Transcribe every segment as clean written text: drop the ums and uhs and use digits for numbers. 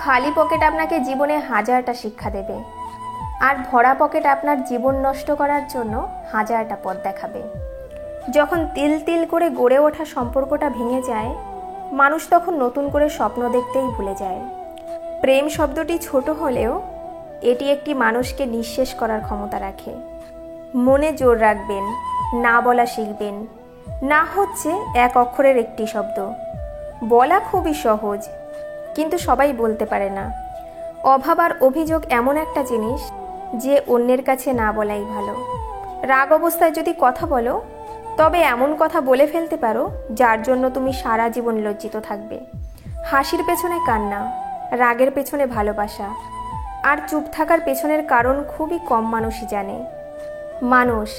খালি পকেট আপনাকে জীবনে হাজারটা শিক্ষা দেবে, আর ভরা পকেট আপনার জীবন নষ্ট করার জন্য হাজারটা পথ দেখাবে। যখন তিল তিল করে গড়ে ওঠা সম্পর্কটা ভেঙে যায়, মানুষ তখন নতুন করে স্বপ্ন দেখতেই ভুলে যায়। প্রেম শব্দটি ছোট হলেও এটি একটি মানুষকে নিঃশেষ করার ক্ষমতা রাখে। মনে জোর রাখবেন, না বলা শিখবেন। না হচ্ছে এক অক্ষরের একটি শব্দ। বলা খুবই সহজ, কিন্তু সবাই বলতে পারে না। অভাব আর অভিযোগ এমন একটা জিনিস যে অন্যের কাছে না বলাই ভালো। রাগ অবস্থায় যদি কথা বলো, তবে এমন কথা বলে ফেলতে পারো যার জন্য তুমি সারা জীবন লজ্জিত থাকবে। হাসির পেছনে কান্না, রাগের পেছনে ভালোবাসা, আর চুপ থাকার পেছনের কারণ খুবই কম মানুষই জানে। মানুষ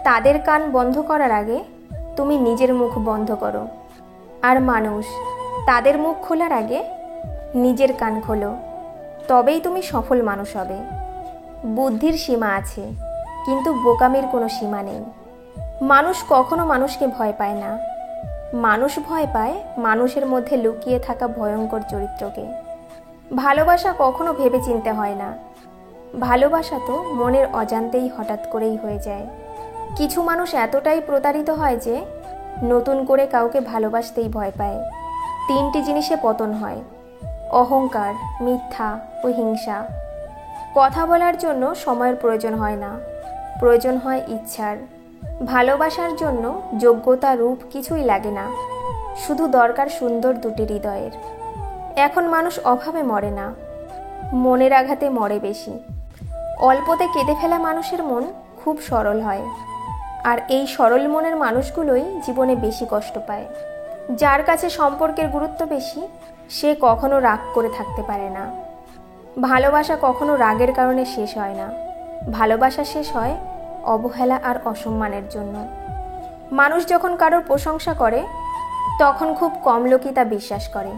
তাদের কান বন্ধ করার আগে তুমি নিজের মুখ বন্ধ করো, আর মানুষ তাদের মুখ খোলার আগে নিজের কান খোলো। তবেই তুমি সফল মানুষ হবে। বুদ্ধির সীমা আছে, কিন্তু বোকামির কোনো সীমা নেই। মানুষ কখনো মানুষকে ভয় পায় না। মানুষ ভয় পায় মানুষের মধ্যে লুকিয়ে থাকা ভয়ঙ্কর চরিত্রকে। ভালোবাসা কখনো ভেবে চিনতে হয় না। ভালোবাসা তো মনের অজান্তেই হঠাৎ করেই হয়ে যায়। কিছু মানুষ এতটাই প্রতারিত হয় যে নতুন করে কাউকে ভালোবাসতেই ভয় পায়। তিনটি জিনিসে পতন হয়: অহংকার, মিথ্যা ও হিংসা। কথা বলার জন্য সময়ের প্রয়োজন হয় না, প্রয়োজন হয় ইচ্ছার। ভালোবাসার জন্য যোগ্যতা, রূপ কিছুই লাগে না, শুধু দরকার সুন্দর দুটি হৃদয়ের। এখন মানুষ অভাবে মরে না, মনের আঘাতে মরে বেশি। অল্পতে কেঁদে ফেলা মানুষের মন খুব সরল হয়, আর এই সরল মনের মানুষগুলোই জীবনে বেশি কষ্ট পায়। যার কাছে সম্পর্কের গুরুত্ব বেশি, সে কখনো রাগ করে থাকতে পারে না। ভালোবাসা কখনো রাগের কারণে শেষ হয় না। ভালোবাসা শেষ হয় অবহেলা আর অসম্মানের জন্য। মানুষ যখন কারোর প্রশংসা করে, তখন খুব কম লোকই তা বিশ্বাস করে,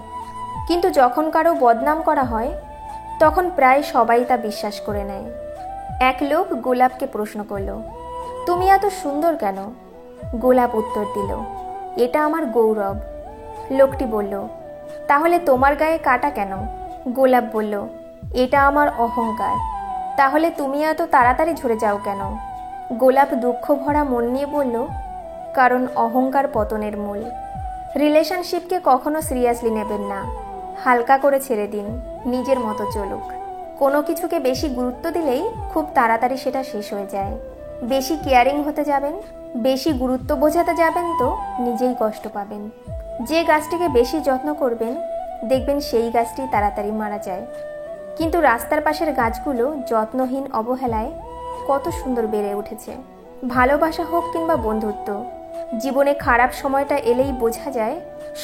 কিন্তু যখন কারো বদনাম করা হয়, তখন প্রায় সবাই তা বিশ্বাস করে নেয়। এক লোক গোলাপকে প্রশ্ন করল, তুমি এত সুন্দর কেন? গোলাপ উত্তর দিল, এটা আমার গৌরব। লোকটি বলল, তাহলে তোমার গায়ে কাটা কেন? গোলাপ বলল, এটা আমার অহংকার। তাহলে তুমি এত তাড়াতাড়ি ঝরে যাও কেন? গোলাপ দুঃখ ভরা মন নিয়ে বলল, কারণ অহংকার পতনের মূল। রিলেশনশিপকে কখনো সিরিয়াসলি নেবেন না, হালকা করে ছেড়ে দিন, নিজের মতো চলুক। কোনো কিছুকে বেশি গুরুত্ব দিলেই খুব তাড়াতাড়ি সেটা শেষ হয়ে যায়। বেশি কেয়ারিং হতে যাবেন, বেশি গুরুত্ব বোঝাতে যাবেন তো নিজেই কষ্ট পাবেন। যে গাছটিকে বেশি যত্ন করবেন, দেখবেন সেই গাছটি তাড়াতাড়ি মারা যায়। কিন্তু রাস্তার পাশের গাছগুলো যত্নহীন অবহেলায় কত সুন্দর বেড়ে উঠেছে। ভালোবাসা হোক কিংবা বন্ধুত্ব, জীবনে খারাপ সময়টা এলেই বোঝা যায়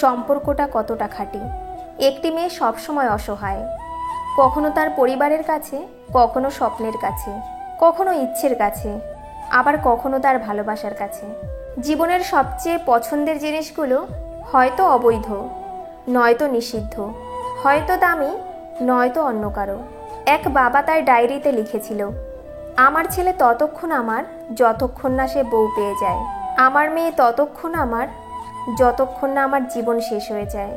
সম্পর্কটা কতটা খাঁটি। একটি মেয়ে সবসময় অসহায়, কখনো তার পরিবারের কাছে, কখনো স্বপ্নের কাছে, কখনো ইচ্ছের কাছে, আবার কখনো তার ভালোবাসার কাছে। জীবনের সবচেয়ে পছন্দের জিনিসগুলো হয়তো অবৈধ, নয়তো নিষিদ্ধ, হয়তো দামি, নয়তো অন্য কারো। এক বাবা তার ডায়েরিতে লিখেছিল, আমার ছেলে ততক্ষণ আমার যতক্ষণ না সে বউ পেয়ে যায়। আমার মেয়ে ততক্ষণ আমার যতক্ষণ না আমার জীবন শেষ হয়ে যায়।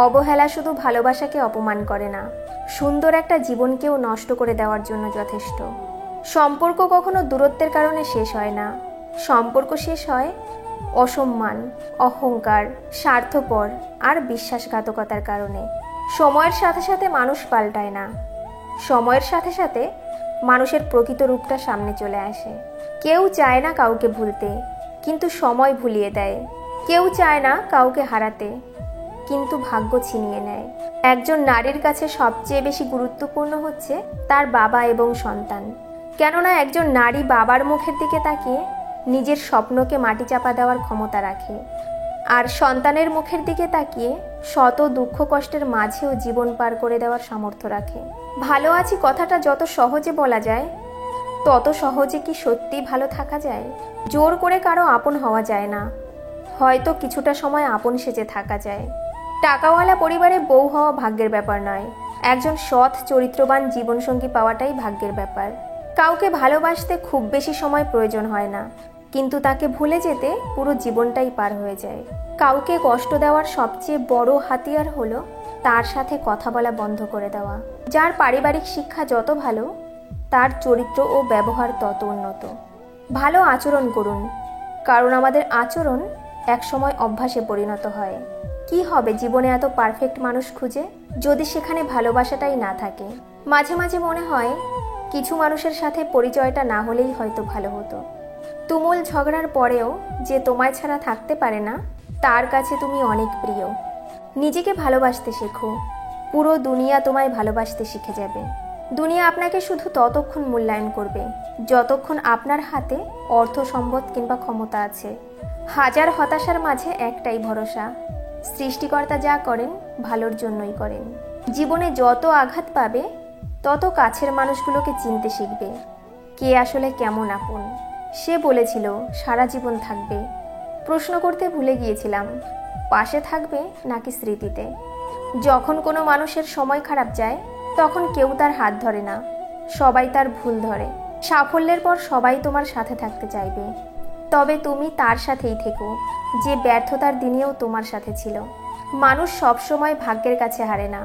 অবহেলা শুধু ভালোবাসাকে অপমান করে না, সুন্দর একটা জীবনকেও নষ্ট করে দেওয়ার জন্য যথেষ্ট। সম্পর্ক কখনো দূরত্বের কারণে শেষ হয় না। সম্পর্ক শেষ হয় অসম্মান, অহংকার, স্বার্থপর আর বিশ্বাসঘাতকতার কারণে। সময়ের সাথে সাথে মানুষ পাল্টায় না, সময়ের সাথে সাথে মানুষের প্রকৃত রূপটা সামনে চলে আসে। কেউ চায় না কাউকে ভুলতে, কিন্তু সময় ভুলিয়ে দেয়। কেউ চায় না কাউকে হারাতে, কিন্তু ভাগ্য ছিনিয়ে নেয়। একজন নারীর কাছে সবচেয়ে বেশি গুরুত্বপূর্ণ হচ্ছে তার বাবা এবং সন্তান। কেননা একজন নারী বাবার মুখের দিকে তাকিয়ে নিজের স্বপ্নকে মাটি চাপা দেওয়ার ক্ষমতা রাখে, আর সন্তানের মুখের দিকে তাকিয়ে শত দুঃখ কষ্টের মাঝেও জীবন পার করে দেওয়ার সামর্থ্য রাখে। ভালো আছি কথাটা যত সহজে বলা যায়, তত সহজে কি সত্যি ভালো থাকা যায়? জোর করে কারো আপন হওয়া যায় না, হয়তো কিছুটা সময় আপন সেজে থাকা যায়। টাকাওয়ালা পরিবারে বউ হওয়া ভাগ্যের ব্যাপার নয়, একজন সৎ চরিত্রবান জীবনসঙ্গী পাওয়াটাই ভাগ্যের ব্যাপার। কাউকে ভালোবাসতে খুব বেশি সময় প্রয়োজন হয় না, কিন্তু তাকে ভুলে যেতে পুরো জীবনটাই পার হয়ে যায়। কাউকে কষ্ট দেওয়ার সবচেয়ে বড় হাতিয়ার হলো তার সাথে কথা বলা বন্ধ করে দেওয়া। যার পারিবারিক শিক্ষা যত ভালো, তার চরিত্র ও ব্যবহার তত উন্নত। ভালো আচরণ করুন, কারণ আমাদের আচরণ একসময় অভ্যাসে পরিণত হয়। কি হবে জীবনে এত পারফেক্ট মানুষ খুঁজে, যদি সেখানে ভালোবাসাটাই না থাকে? মাঝে মাঝে মনে হয় কিছু মানুষের সাথে পরিচয়টা না হলেই হয়তো ভালো হতো। তুমুল ঝগড়ার পরেও যে তোমায় ছাড়া থাকতে পারে না, তার কাছে তুমি অনেক প্রিয়। নিজেকে ভালোবাসতে শেখো, পুরো দুনিয়া তোমায় ভালোবাসতে শিখে যাবে। দুনিয়া আপনাকে শুধু ততক্ষণ মূল্যায়ন করবে যতক্ষণ আপনার হাতে অর্থ, সম্পদ কিংবা ক্ষমতা আছে। হাজার হতাশার মাঝে একটাই ভরসা, সৃষ্টিকর্তা যা করেন ভালোর জন্যই করেন। জীবনে যত আঘাত পাবে, তত কাছের মানুষগুলোকে চিনতে শিখবে কে আসলে কেমন আপন। সে বলেছিল সারা জীবন থাকবে, প্রশ্ন করতে ভুলে গিয়েছিলাম পাশে থাকবে নাকি স্মৃতিতে। যখন কোনো মানুষের সময় খারাপ যায়, তখন কেউ তার হাত ধরে না, সবাই তার ভুল ধরে। সাফল্যের পর সবাই তোমার সাথে থাকতে চাইবে, তবে তুমি তার সাথেই থেকো যে ব্যর্থতার দিনেও তোমার সাথে ছিল। মানুষ সবসময় ভাগ্যের কাছে হারে না,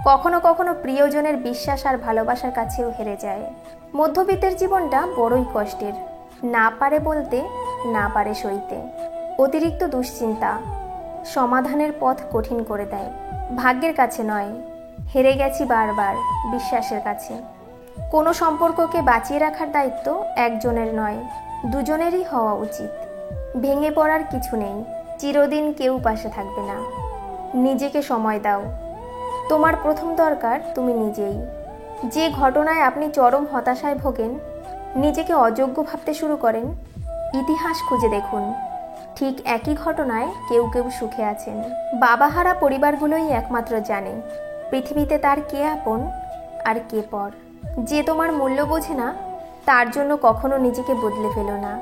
কখনো কখনো প্রিয়জনের বিশ্বাস আর ভালোবাসার কাছেও হেরে যায়। মধ্যবিত্তের জীবনটা বড়ই কষ্টের, না পারে বলতে, না পারে সইতে। অতিরিক্ত দুশ্চিন্তা সমাধানের পথ কঠিন করে দেয়। ভাগ্যের কাছে নয়, হেরে গেছি বারবার বিশ্বাসের কাছে। কোনো সম্পর্ককে বাঁচিয়ে রাখার দায়িত্ব একজনের নয়, দুজনেরই হওয়া উচিত। ভেঙে পড়ার কিছু নেই, চিরদিন কেউ পাশে থাকবে না। নিজেকে সময় দাও, তোমার প্রথম দরকার তুমি নিজেই। যে ঘটনায় আপনি চরম হতাশায় ভোগেন, নিজেকে অযোগ্য ভাবতে শুরু করেন, ইতিহাস খুঁজে দেখুন ঠিক একই ঘটনায় কেউ কেউ সুখে আছেন। বাবাহারা পরিবারগুলোই একমাত্র জানে পৃথিবীতে তার কে আপন আর কে পর। যে তোমার মূল্য বোঝে না, তার জন্য কখনো নিজেকে বদলে ফেলো না।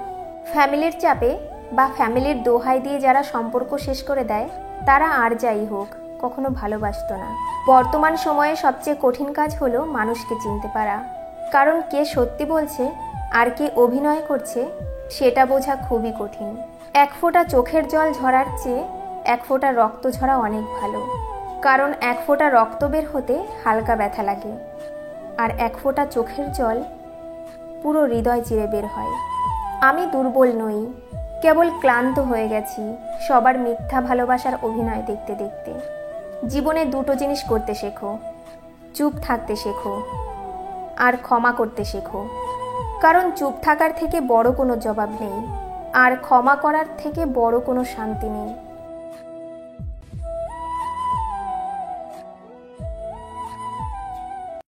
ফ্যামিলির চাপে বা ফ্যামিলির দোহাই দিয়ে যারা সম্পর্ক শেষ করে দেয়, তারা আর যাই হোক কখনো ভালোবাসতো না। বর্তমান সময়ে সবচেয়ে কঠিন কাজ হলো মানুষকে চিনতে পারা, কারণ কে সত্যি বলছে আর কে অভিনয় করছে সেটা বোঝা খুবই কঠিন। এক ফোঁটা চোখের জল ঝরার চেয়ে এক ফোঁটা রক্ত ঝরা অনেক ভালো, কারণ এক ফোঁটা রক্ত বের হতে হালকা ব্যথা লাগে, আর এক ফোঁটা চোখের জল পুরো হৃদয় চিরে বের হয়। আমি দুর্বল নই, কেবল ক্লান্ত হয়ে গেছি সবার মিথ্যা ভালোবাসার অভিনয় দেখতে দেখতে। জীবনে দুটো জিনিস করতে শেখো, চুপ থাকতে শেখো আর ক্ষমা করতে শেখো, কারণ চুপ থাকার থেকে বড় কোনো জবাব নেই, আর ক্ষমা করার থেকে বড় কোনো শান্তি নেই।